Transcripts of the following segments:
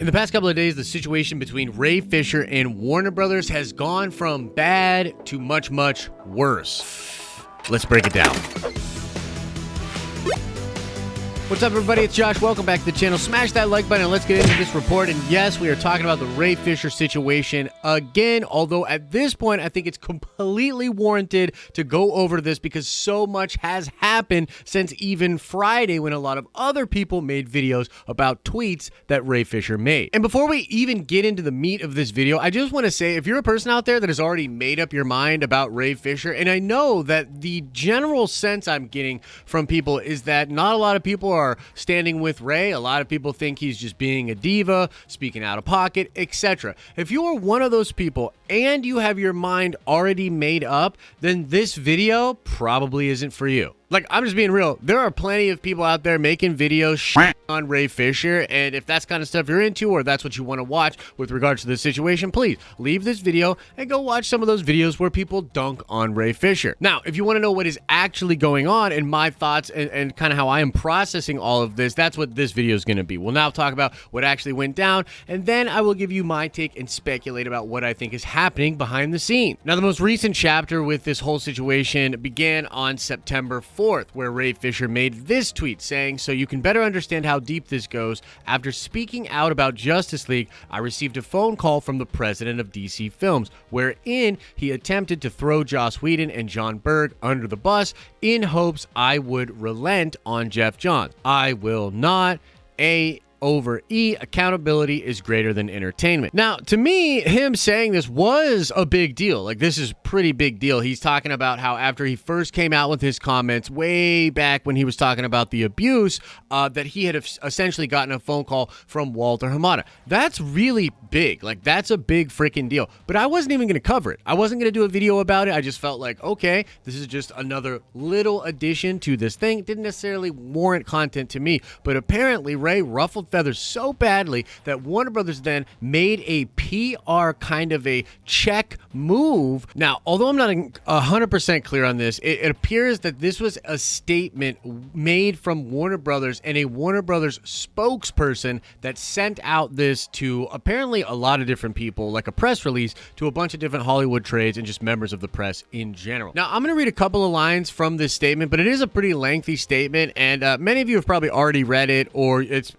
In the past couple of days, the situation between Ray Fisher and Warner Brothers has gone from bad to much, much worse. Let's break it down. What's up, everybody? It's Josh. Welcome back to the channel. Smash that like button and let's get into this report. And yes, we are talking about the Ray Fisher situation again, although at this point, I think it's completely warranted to go over this because so much has happened since even Friday when a lot of other people made videos about tweets that Ray Fisher made. And before we even get into the meat of this video, I just want to say, if you're a person out there that has already made up your mind about Ray Fisher, and I know that the general sense I'm getting from people is that not a lot of people are standing with Ray. A lot of people think he's just being a diva, speaking out of pocket, etc. If you are one of those people and you have your mind already made up, then this video probably isn't for you. Like, I'm just being real. There are plenty of people out there making videos on Ray Fisher, and if that's kind of stuff you're into or that's what you want to watch with regards to this situation, please leave this video and go watch some of those videos where people dunk on Ray Fisher. Now, if you want to know what is actually going on and my thoughts and kind of how I am processing all of this, that's what this video is going to be. We'll now talk about what actually went down, and then I will give you my take and speculate about what I think is happening behind the scenes. Now, the most recent chapter with this whole situation began on September 4th, where Ray Fisher made this tweet saying, "So you can better understand how deep this goes, after speaking out about Justice League, I received a phone call from the president of DC Films, wherein he attempted to throw Joss Whedon and John Berg under the bus in hopes I would relent on Geoff Johns. I will not. Over E, accountability is greater than entertainment." Now, to me, him saying this was a big deal. Like, this is a pretty big deal. He's talking about how after he first came out with his comments way back when he was talking about the abuse, that he had essentially gotten a phone call from Walter Hamada. That's really big. Like, that's a big freaking deal. But I wasn't even going to cover it. I wasn't going to do a video about it. I just felt like, okay, this is just another little addition to this thing. It didn't necessarily warrant content to me. But apparently, Ray ruffled feathers so badly that Warner Brothers then made a PR kind of a check move. Now, although I'm not 100% clear on this, it appears that this was a statement made from Warner Brothers and a Warner Brothers spokesperson that sent out this to apparently a lot of different people, like a press release to a bunch of different Hollywood trades and just members of the press in general. Now, I'm going to read a couple of lines from this statement, but it is a pretty lengthy statement, and many of you have probably already read it, or it's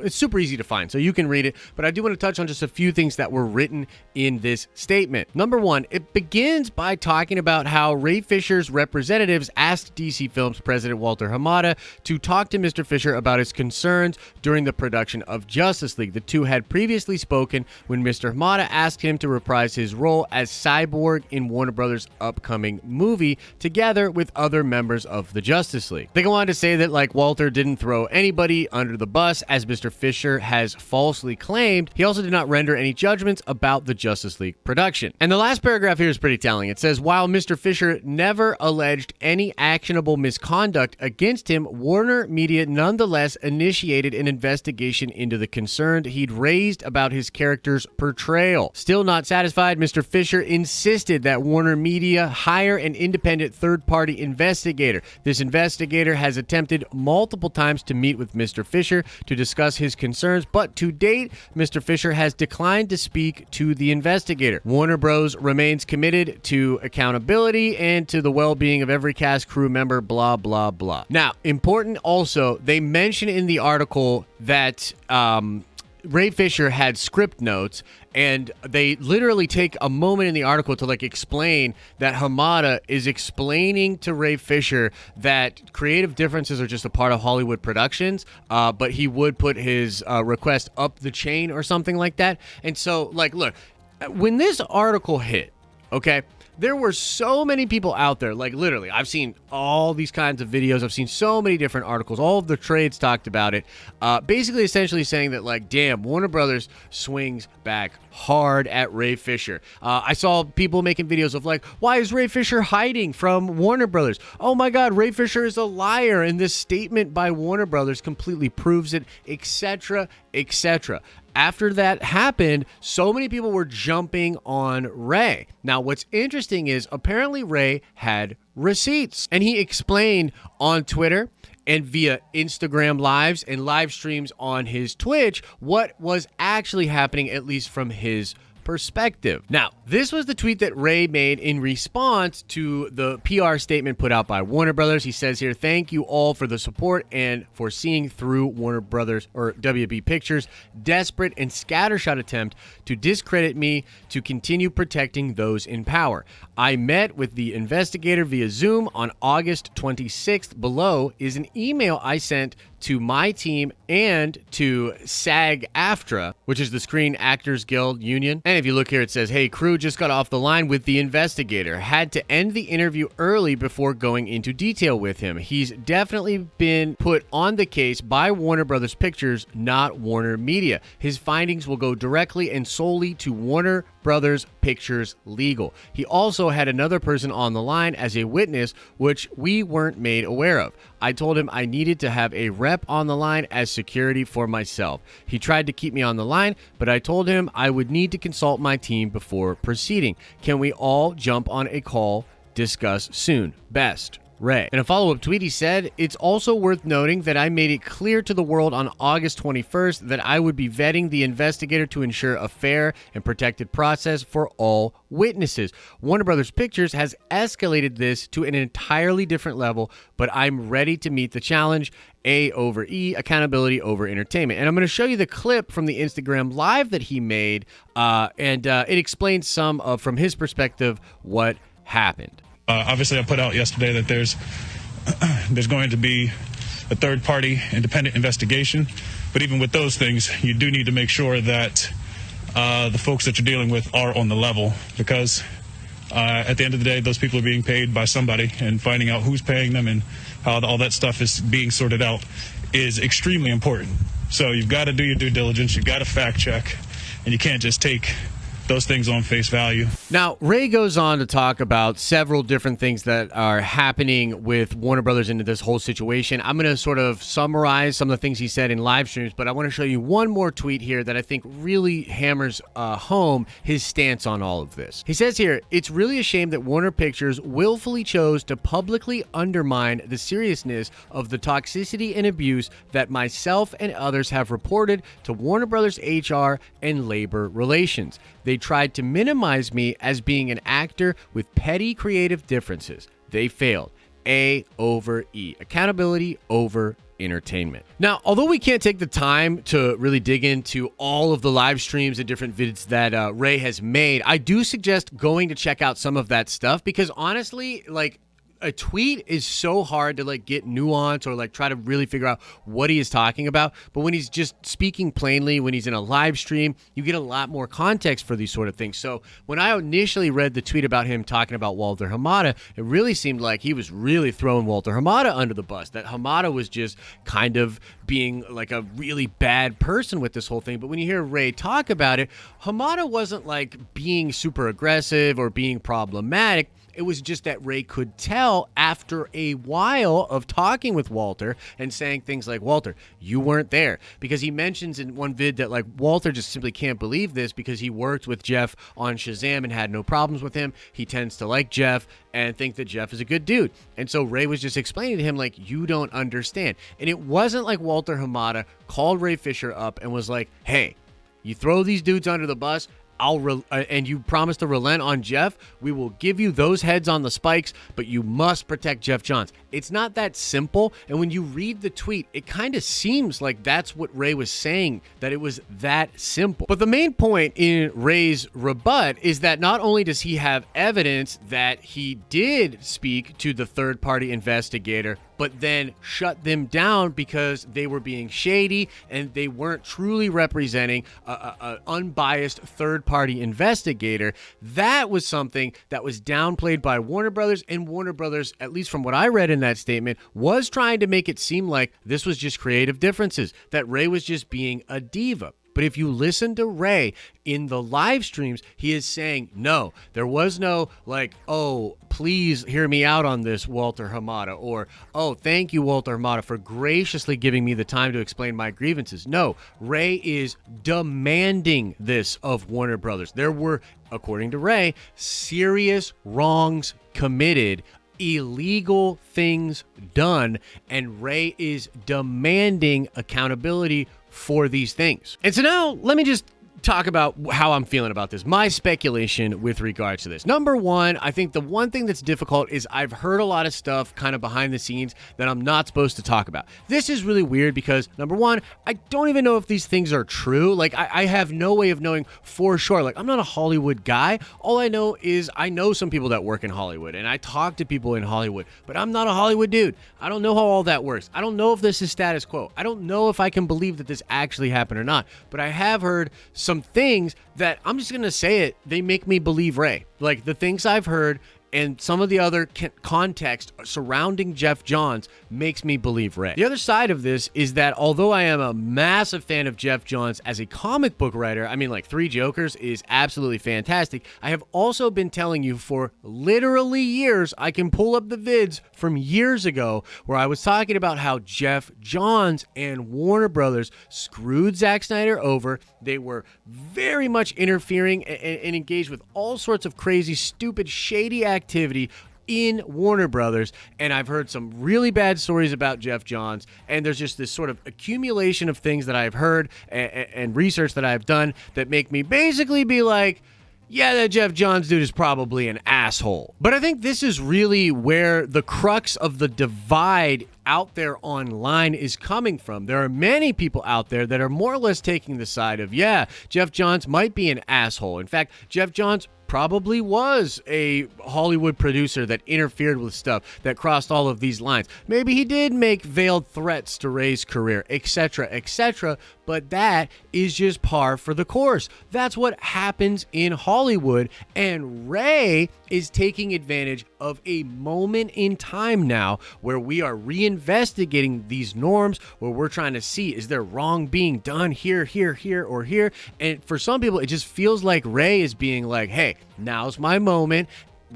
super easy to find, so you can read it, but I do want to touch on just a few things that were written in this statement. Number one, it begins by talking about how Ray Fisher's representatives asked DC Films president Walter Hamada to talk to Mr. Fisher about his concerns during the production of Justice League. The two had previously spoken when Mr. Hamada asked him to reprise his role as Cyborg in Warner Brothers' upcoming movie, together with other members of the Justice League. They go on to say that, like, Walter didn't throw anybody under the bus, as Mr. Fisher has falsely claimed. He also did not render any judgments about the Justice League production. And the last paragraph here is pretty telling. It says, while Mr. Fisher never alleged any actionable misconduct against him, Warner Media nonetheless initiated an investigation into the concern he'd raised about his character's portrayal. Still not satisfied, Mr. Fisher insisted that Warner Media hire an independent third-party investigator. This investigator has attempted multiple times to meet with Mr. Fisher to discuss his concerns, but to date, Mr. Fisher has declined to speak to the investigator. Warner Bros. Remains committed to accountability and to the well-being of every cast, crew member, blah, blah, blah. Now, important also, they mention in the article that Ray Fisher had script notes, and they literally take a moment in the article to explain that Hamada is explaining to Ray Fisher that creative differences are just a part of Hollywood productions, but he would put his request up the chain or something like that. And so, look, when this article hit, okay, there were so many people out there, literally, I've seen all these kinds of videos. I've seen so many different articles. All of the trades talked about it. Basically, essentially saying that, damn, Warner Brothers swings back hard at Ray Fisher. I saw people making videos of, why is Ray Fisher hiding from Warner Brothers? Oh my God, Ray Fisher is a liar, and this statement by Warner Brothers completely proves it, etc., etc. After that happened, so many people were jumping on Ray. Now, what's interesting is apparently Ray had receipts, and he explained on Twitter and via Instagram lives and live streams on his Twitch what was actually happening, at least from his perspective. Now, this was the tweet that Ray made in response to the PR statement put out by Warner Brothers. He says here, "Thank you all for the support and for seeing through Warner Brothers or WB Pictures' desperate and scattershot attempt to discredit me to continue protecting those in power. I met with the investigator via Zoom on August 26th. Below is an email I sent to my team and to SAG-AFTRA, which is the Screen Actors Guild Union. And if you look here, it says, hey, crew just got off the line with the investigator. Had to end the interview early before going into detail with him. He's definitely been put on the case by Warner Brothers Pictures, not Warner Media. His findings will go directly and solely to Warner Brothers Pictures Legal. He also had another person on the line as a witness, which we weren't made aware of. I told him I needed to have a rep on the line as security for myself. He tried to keep me on the line, but I told him I would need to consult my team before proceeding. Can we all jump on a call? Discuss soon. Best, Ray." In a follow-up tweet, he said, "It's also worth noting that I made it clear to the world on August 21st that I would be vetting the investigator to ensure a fair and protected process for all witnesses. Warner Brothers Pictures has escalated this to an entirely different level, but I'm ready to meet the challenge. A over E, accountability over entertainment." And I'm going to show you the clip from the Instagram Live that he made, and it explains some of, from his perspective, what happened. Obviously, I put out yesterday that there's going to be a third-party independent investigation. But even with those things, you do need to make sure that the folks that you're dealing with are on the level, because at the end of the day, those people are being paid by somebody, and finding out who's paying them and how all that stuff is being sorted out is extremely important. So you've got to do your due diligence. You've got to fact check, and you can't just take those things on face value. Now, Ray goes on to talk about several different things that are happening with Warner Brothers into this whole situation. I'm going to sort of summarize some of the things he said in live streams, but I want to show you one more tweet here that I think really hammers home his stance on all of this. He says here, "It's really a shame that Warner Pictures willfully chose to publicly undermine the seriousness of the toxicity and abuse that myself and others have reported to Warner Brothers HR and labor relations. They tried to minimize me as being an actor with petty creative differences. They failed. A over E. Accountability over entertainment." Now, although we can't take the time to really dig into all of the live streams and different vids that Ray has made, I do suggest going to check out some of that stuff, because honestly, like, a tweet is so hard to like get nuance or like try to really figure out what he is talking about. But when he's just speaking plainly, when he's in a live stream, you get a lot more context for these sort of things. So when I initially read the tweet about him talking about Walter Hamada, it really seemed like he was really throwing Walter Hamada under the bus, that Hamada was just kind of being like a really bad person with this whole thing. But when you hear Ray talk about it, Hamada wasn't like being super aggressive or being problematic. It was just that Ray could tell after a while of talking with Walter and saying things like, "Walter, you weren't there." Because he mentions in one vid that like Walter just simply can't believe this because he worked with Geoff on Shazam and had no problems with him. He tends to like Geoff and think that Geoff is a good dude. And so Ray was just explaining to him like, you don't understand. And it wasn't like Walter Hamada called Ray Fisher up and was like, "Hey, you throw these dudes under the bus, and you promise to relent on Geoff, we will give you those heads on the spikes, but you must protect Geoff Johns." It's not that simple. And when you read the tweet, it kind of seems like that's what Ray was saying, that it was that simple. But the main point in Ray's rebut is that not only does he have evidence that he did speak to the third-party investigator, but then shut them down because they were being shady and they weren't truly representing an unbiased third-party investigator. That was something that was downplayed by Warner Brothers, and Warner Brothers, at least from what I read in that statement, was trying to make it seem like this was just creative differences, that Ray was just being a diva. But if you listen to Ray in the live streams, he is saying, no, there was no like, "Oh, please hear me out on this, Walter Hamada," or, "Oh, thank you, Walter Hamada, for graciously giving me the time to explain my grievances." No, Ray is demanding this of Warner Brothers. There were, according to Ray, serious wrongs committed illegal things done, and Ray is demanding accountability for these things. And so now let me just talk about how I'm feeling about this. My speculation with regards to this. Number one, I think the one thing that's difficult is I've heard a lot of stuff kind of behind the scenes that I'm not supposed to talk about. This is really weird because, number one, I don't even know if these things are true. Like, I have no way of knowing for sure. Like, I'm not a Hollywood guy. All I know is I know some people that work in Hollywood, and I talk to people in Hollywood, but I'm not a Hollywood dude. I don't know how all that works. I don't know if this is status quo. I don't know if I can believe that this actually happened or not, but I have heard some things that, I'm just going to say it, they make me believe Ray. Like, the things I've heard and some of the other context surrounding Geoff Johns makes me believe Ray. The other side of this is that although I am a massive fan of Geoff Johns as a comic book writer, I mean, like, Three Jokers is absolutely fantastic. I have also been telling you for literally years, I can pull up the vids from years ago where I was talking about how Geoff Johns and Warner Brothers screwed Zack Snyder over. They were very much interfering and engaged with all sorts of crazy, stupid, shady activity in Warner Brothers, and I've heard some really bad stories about Geoff Johns, and there's just this sort of accumulation of things that I've heard and research that I've done that make me basically be like, yeah, that Geoff Johns dude is probably an asshole. But I think this is really where the crux of the divide out there online is coming from. There are many people out there that are more or less taking the side of, yeah, Geoff Johns might be an asshole. In fact, Geoff Johns probably was a Hollywood producer that interfered with stuff that crossed all of these lines. Maybe he did make veiled threats to Ray's career, etc., etc., but that is just par for the course. That's what happens in Hollywood, and Ray is taking advantage of a moment in time now where we are reinvestigating these norms, where we're trying to see, is there wrong being done here, here, here, or here? And for some people, it just feels like Ray is being like, hey, now's my moment.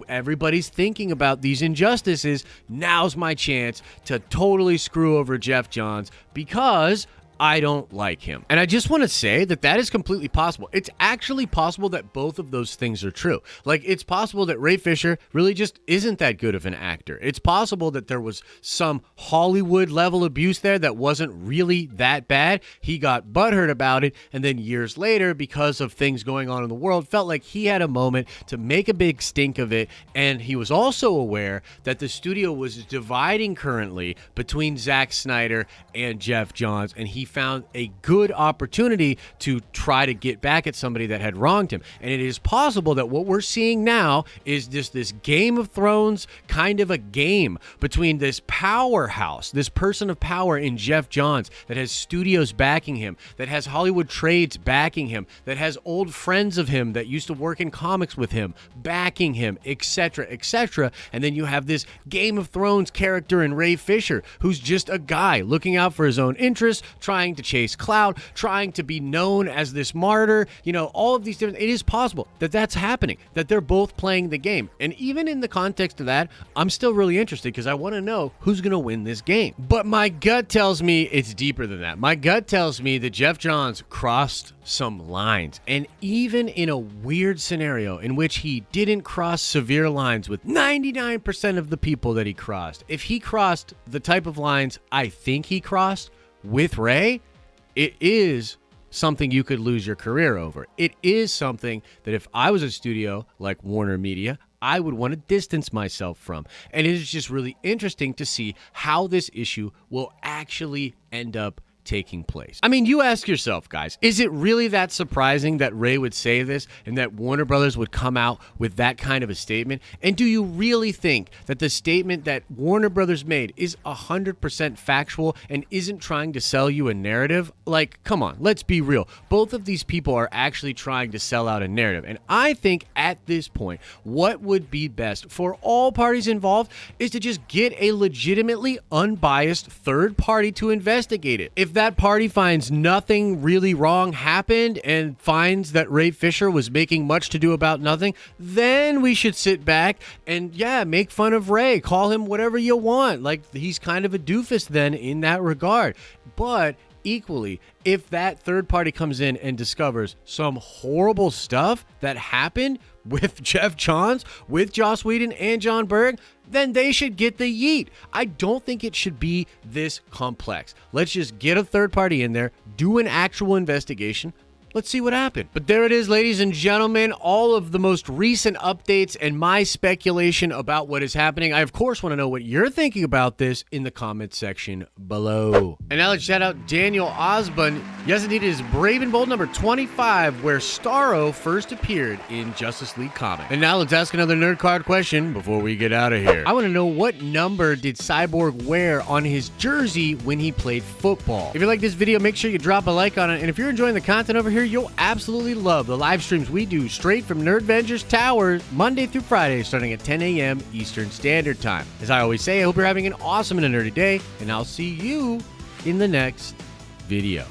Everybody's thinking about these injustices. Now's my chance to totally screw over Geoff Johns because I don't like him. And I just want to say that that is completely possible. It's actually possible that both of those things are true. Like, it's possible that Ray Fisher really just isn't that good of an actor. It's possible that there was some Hollywood level abuse there that wasn't really that bad. He got butthurt about it, and then years later, because of things going on in the world, felt like he had a moment to make a big stink of it. And he was also aware that the studio was dividing currently between Zack Snyder and Geoff Johns, and he found a good opportunity to try to get back at somebody that had wronged him. And it is possible that what we're seeing now is just this Game of Thrones kind of a game between this powerhouse, this person of power in Geoff Johns that has studios backing him, that has Hollywood trades backing him, that has old friends of him that used to work in comics with him backing him, etc., etc. And then you have this Game of Thrones character in Ray Fisher, who's just a guy looking out for his own interests, trying to chase clout, trying to be known as this martyr, you know, all of these different, it is possible that that's happening, that they're both playing the game. And even in the context of that, I'm still really interested because I want to know who's going to win this game. But my gut tells me it's deeper than that. My gut tells me that Geoff Johns crossed some lines. And even in a weird scenario in which he didn't cross severe lines with 99% of the people that he crossed, if he crossed the type of lines I think he crossed with Ray, it is something you could lose your career over. It is something that if I was a studio like Warner Media, I would want to distance myself from. And it is just really interesting to see how this issue will actually end up taking place. I mean, you ask yourself, guys, is it really that surprising that Ray would say this and that Warner Brothers would come out with that kind of a statement? And do you really think that the statement that Warner Brothers made is 100% factual and isn't trying to sell you a narrative? Like, come on, let's be real. Both of these people are actually trying to sell out a narrative. And I think at this point, what would be best for all parties involved is to just get a legitimately unbiased third party to investigate it. If that party finds nothing really wrong happened and finds that Ray Fisher was making much to do about nothing, then we should sit back and, yeah, make fun of Ray. Call him whatever you want. Like, he's kind of a doofus then in that regard. But equally, if that third party comes in and discovers some horrible stuff that happened with Geoff Johns, with Joss Whedon and John Berg, then they should get the yeet. I don't think it should be this complex. Let's just get a third party in there, do an actual investigation. Let's see what happened. But there it is, ladies and gentlemen, all of the most recent updates and my speculation about what is happening. I, of course, want to know what you're thinking about this in the comments section below. And now let's shout out Daniel Osborne. Yes, indeed, it is Brave and Bold number 25, where Starro first appeared in Justice League Comics. And now let's ask another nerd card question before we get out of here. I want to know, what number did Cyborg wear on his jersey when he played football? If you like this video, make sure you drop a like on it. And if you're enjoying the content over here, you'll absolutely love the live streams we do straight from Nerdvengers Tower Monday through Friday starting at 10 a.m. Eastern Standard Time. As I always say, I hope you're having an awesome and a nerdy day, and I'll see you in the next video.